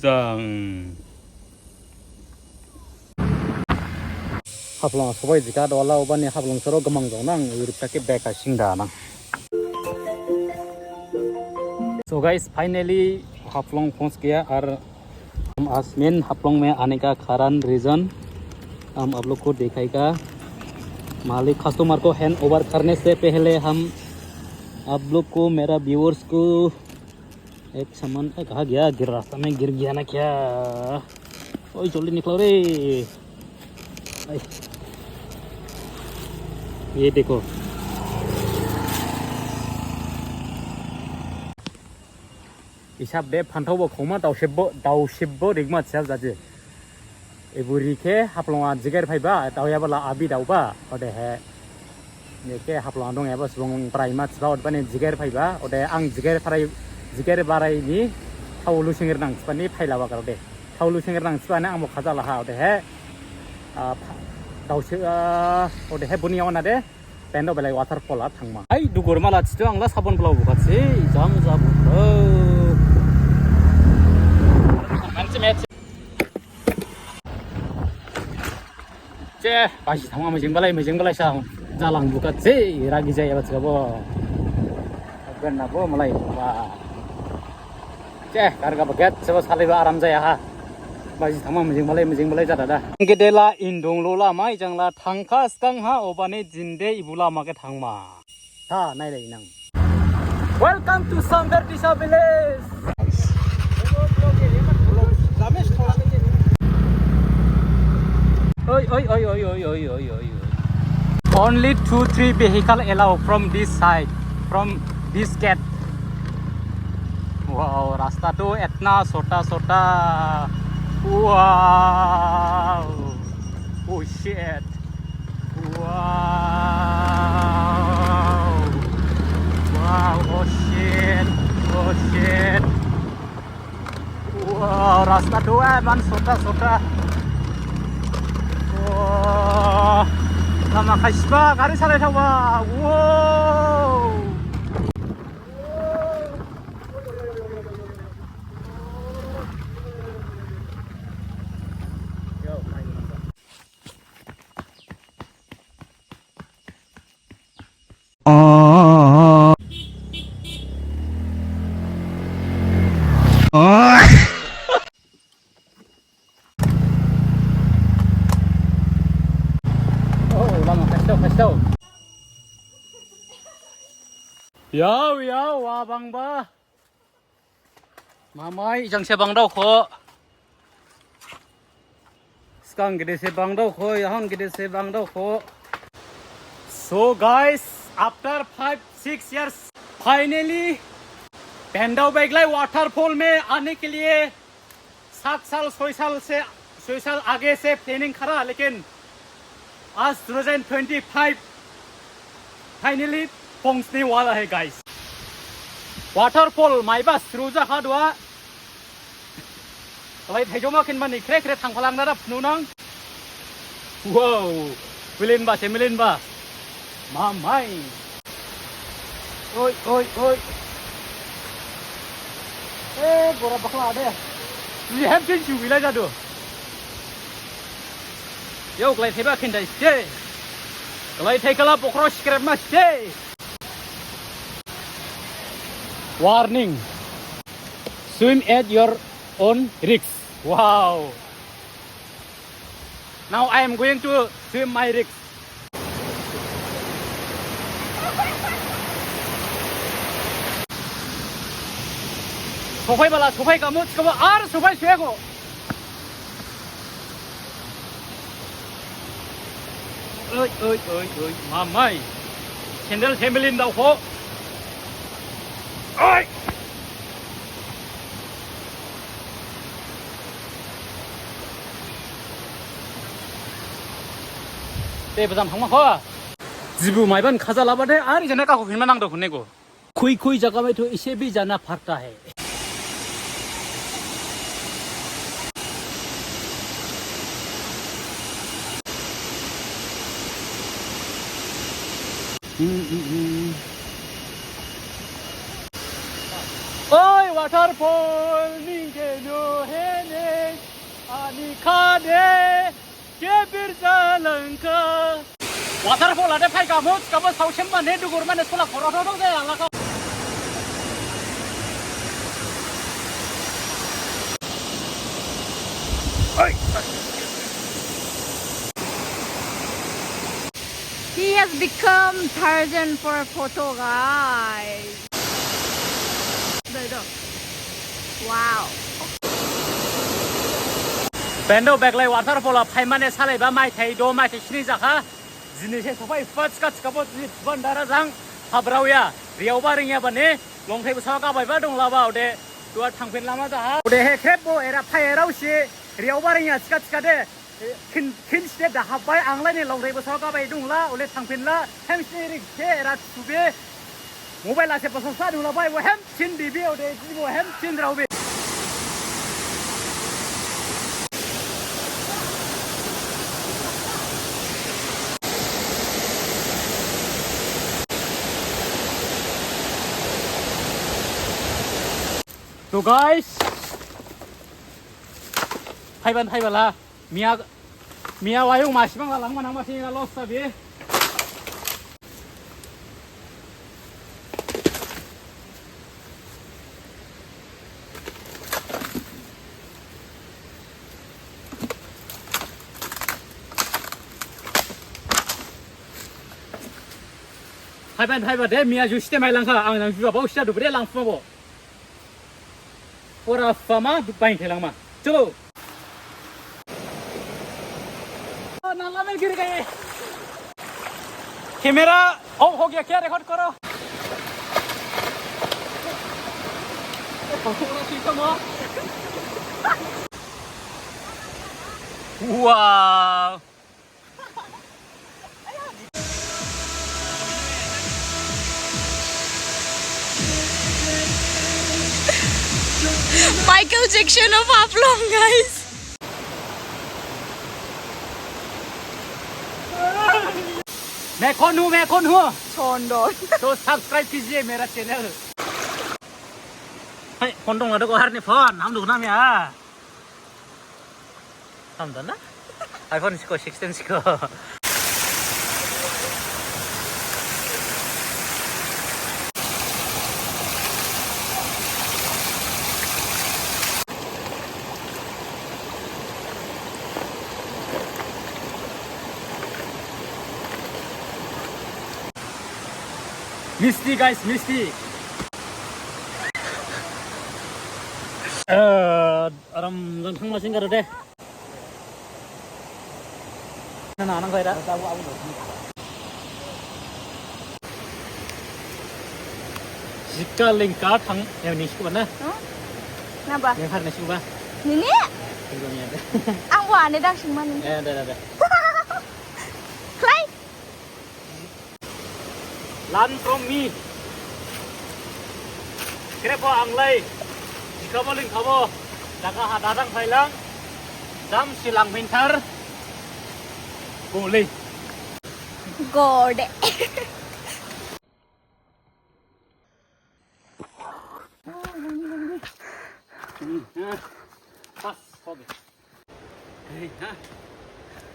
모장 하플랑 소바이 지가 돌아 오바니 하플랑 서로 금방도낭 이렇게 백아 싱다나. So guys, finally Haflong पहुंच गया और हम आज मेन हाफलोंग में आने का कारण रीज़न हम आप लोग को दिखाएगा। मालिक कस्टमर को हैंड ओवर करने से पहले हम आप लोग को मेरा व्यूअर्स को एक सामान कहा गया गिर रास्ता में गिर गया ना क्या। ओए जल्दी निकलो रे। ये देखो इसाब दे फान्थाव खोमा दाउसिब्बो रिगमा सियाब जाजे एबुरिके हाफ्लंगा जिगार फाइबा दाउयाबला आबि दाउबा ओदे हे नेके हाफ्लंगा दं एबा सुबुं प्राइमा सिबा ओदबाने जिगार फाइबा ओदे आं जिगार बारायनि थावलु सिंगिर नांसबानि फाइलाबा गारदे थावलु सिंगिर नांसबाने आंबो खाजाला हा ओदे हे दाउसि ओदे हे बुनियाव ना दे पेन्डो बेलाय वाटारफला थांमा आइ दुगुर माला थितो आंला साबन ब्लाव बुखासि जाम जाबु 제 맛이 당황하면 쟁발라이 상 자랑 부같이 라기 자야 바츠가보 benabo mulai wah ceh karga baget coba saliba aram jaya ha baji thama mejing balai jada da gedela indong lola mai jangla thangkha skang ha obane jinde ibula make thangma ha nai lai nang welcome to Sambertisa village oi only 2-3 vehicle allow from this side from this gate. Wow, रास्ता तो इतना छोटा wow oh shit wow oh shit wow रास्ता तो एमन छोटा wow lama kasba गाड़ी सालाय थावा wow Yo, wabang ba? Mamay, isang sebang daw ko. Skang gede sebang daw ko, yang gede sebang daw ko. So guys, after 5-6 years, finally, पेंडाव बैगलाई waterfall में आने के लिए 6 साल आगे से प्लानिंग करा, लेकिन आज 2025 फाइनली पहुंचने वाला है गाइस। वाटरफॉल माइबा स्रुजा हादवा भाई थाइजौमा किनबा निख्रे थांफालांना दा फुनुनां वाव मिलिनबा मामाय ओय ए बोरा बखला दे we have been to village ado yo glai theba khindai ste glai thaikala pokro scrap ma ste warning swim at your own risk. Wow, now I am going to swim my risk. 소파이 가면 지금 아르 소파이 쇠고 어이 마마이 캔들 재밀린다고 어이 대부담 방망커 지부 마이반 카자라바데 아리 전에 까고 빌만 낭도 보내고 코이 자가메 또 इसे भी जाना पड़ता है. Oi waterfall ningeno hene ani khade ke birjalangka waterfall ade phai kamu kamu sauchem mane dugur mane sola khoro dong de alaka oi He has become Tarzan for photo, guys. Wow. Bendo baglai waterfall phai mane salai ba mai thai do mai thai sni jaka jinise sabai first ka chkabo bandara jang habrau ya riau ba ringya bane long thai sa ka bai ba dong la ba ode tua thangpen lama da ode he khebo era phai erau si riau ba ringya chka de kin step da habai anglai ne long thai ba sa ka bai dong la ole thangpen la hem si ri ke era sube mobile la se pa sa dong la bai wo hem chin bi bi ode ji wo hem chin rau bi So guys, hai ban la, mia wayung masih bang lang manang masih los sabi. Hai ban deh mia just mai lang ka, ang nang juga bau sia du bre lang fo bo. Ora fama bain thelang ma chalo नाला में गिर गए camera off हो गया क्या record करो वाह Michael Jackson of Haplong, guys. मैं कौन हूँ Chondon. तो सब्सक्राइब कीजिए मेरा चैनल है कौन दो को हर ने फोन हम लोग ना मैं हम तो ना आईफोन इसको 16 इसको Misty guys, Misty. Orang langsung masing karo deh. Nana anang kaya dah. Jika lingkar thang yang ni sih mana? Kenapa? Yang hari ni sih apa? Ini? Tengoknya deh. Aku aneh dah sih mana? Dah. Clay. Learn from me. Kenapa anglai? Jika boleh kabo, jaga hadang Thailand, jam silang winter, boleh. Gode. Pas, oke.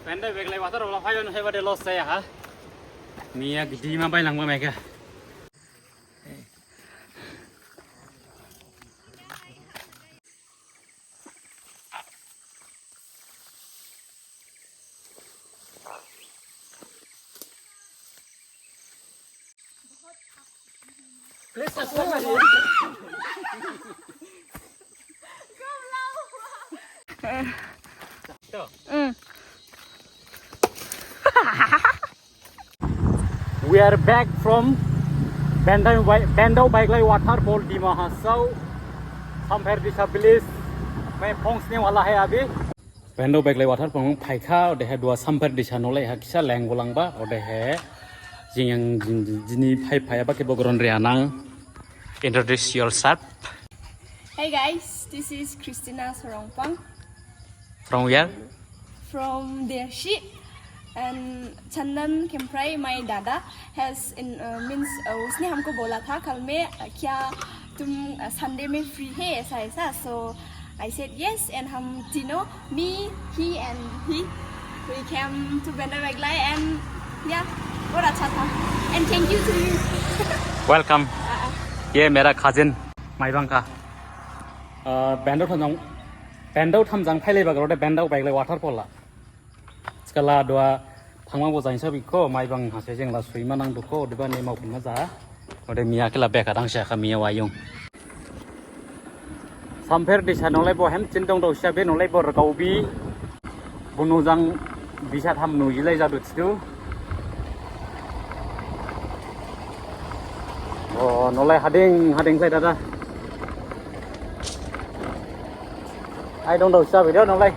Pendek beglai water, ulah payun hebat de los saya ha. Mia gede mah lang mereka. Please subscribe. We are back from Bendo Baiglai Waterfall di Mahasau. Sampai di Sabilis, मैं पहुंचने वाला है अभी. Bendo Baiglai Waterfall भाई का और दे dua sampai di sana oleh kisah lenggolang ba और दे jing jini भाई apa ke background Riana. Introduce yourself. Hey guys, this is Christina Sorongpang. From where? From Dershi. And Chandan Kemprai, my dada, has in means उसने हमको बोला था कल में क्या Sunday में free है ऐसा so I said yes and हम तीनों me he and he we came to Bandar Baglai and yeah बहुत अच्छा था and thank you to you welcome ये मेरा cousin माइबांग का बैंडआव थामजां फाइलाय बागराव बैंडआव बाइगलाय वाटारफला स्काला दवा थांनांगौ जायनसा बिखौ माइबां हासे जेंला सुइमा नांदुखौ दबानि मावफिनना जा ओदे मिया केला बेका दांसिया मिया वायुं सामफेर दैसा नंलाय बहेम चिनदं दौसिया बे नंलाय बर गावबि बुनुजां बिसा थाम नुयिलाय जादु थिदु नंलाय हादें दादा आइ दं दौसिया बिदो नंलाय